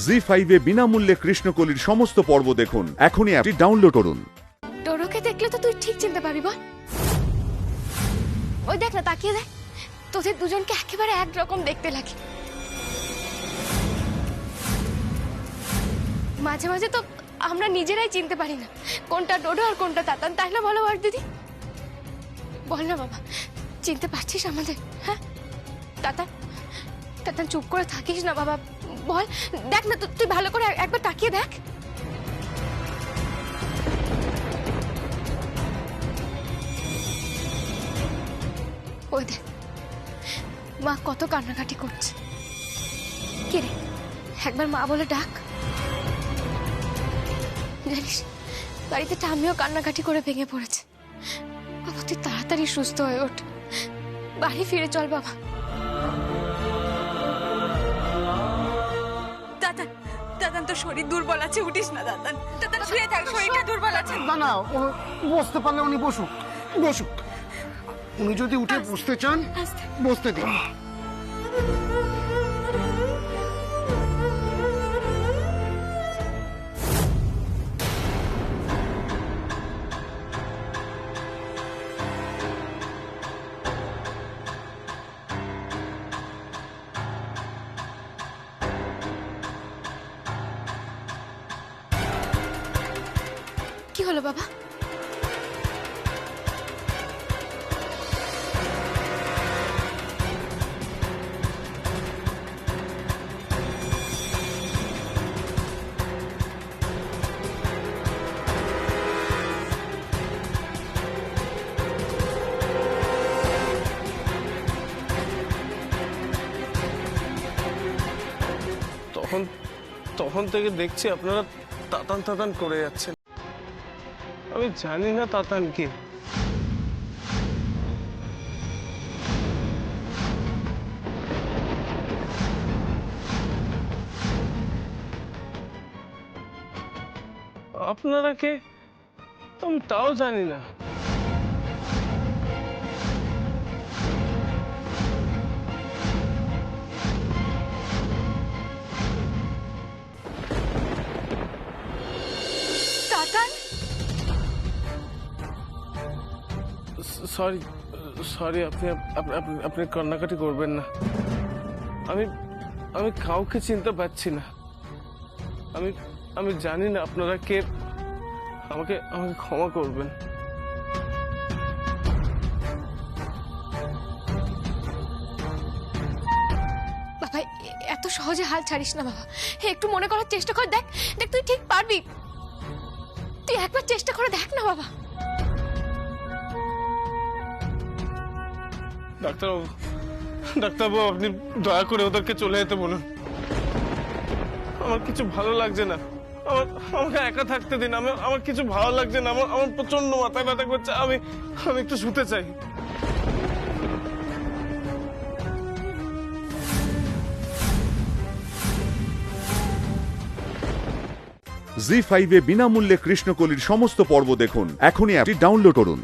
জি5 এ বিনামূল্যে কৃষ্ণকলির সমস্ত পর্ব দেখুন। এখনই অ্যাপটি ডাউনলোড করুন। ডোরোকে দেখলে তো তুই ঠিক চিনতে পারবি বল। ওই দেখ না, তাকিয়ে দেখ, তোদের দুজনকে একেবারে একরকম দেখতে লাগে। মাঝে মাঝে তো আমরা নিজেরাই চিনতে পারি না কোনটা ডোডো আর কোনটা তাতান, তাই না বলো আর দিদি? বল না বাবা, চিনতে পারছিস আমাদের? হ্যাঁ তাতান, তাতান চুপ করে থাকিস না বাবা, বল। দেখ না, তুই ভালো করে একবার তাকিয়ে দেখ। ওই দেখ, মা কত কান্নাকাটি করছে। কে রে, একবার মা বলে ডাক। জানিস, বাড়িতে ঠাম্মিও কান্নাকাটি করে ভেঙে পড়েছে। বাবা তুই তাড়াতাড়ি সুস্থ হয়ে ওঠ, বাড়ি ফিরে চল বাবা। দাদান, দাদান তো শরীর দুর্বল আছে, উঠিস না দাদান। দাদান শুয়ে থাক, শরীরটা দুর্বল আছে। না না, ও বসতে পারলে উনি বসুক বসুক। উনি যদি উঠে বসতে চান বসতে দিন। কি হলো বাবা? তখন থেকে দেখছি আপনারা তাতান তাতান করে যাচ্ছেন। আমি জানি না তাতান কি। আপনারা কে আমি তাও জানি না। দাদান, সরি সরি, আপনি আপনি কান্নাকাটি করবেন না। আমি আমি কাউকে চিনতে পারছি না। আমি জানি না আপনারা কে। আমাকে আমাকে ক্ষমা করবেন। বাবা এত সহজে হাল ছাড়িস না বাবা, একটু মনে করার চেষ্টা কর। দেখ দেখ, তুই ঠিক পারবি, তুই একবার চেষ্টা করে দেখ না বাবা। ডাক্তারবাবু আপনি দয়া করে ওদেরকে চলে যেতে বলুন। আমার কিছু ভালো লাগছে না। আমাকে একা থাকতে দিন। আমার কিছু ভালো লাগছে না। আমার প্রচন্ড মাথা ব্যথা করছে। আমি একটু শুতে চাই। জি5 এ বিনামূল্যে কৃষ্ণকলির সমস্ত পর্ব দেখুন। এখনই অ্যাপটি ডাউনলোড করুন।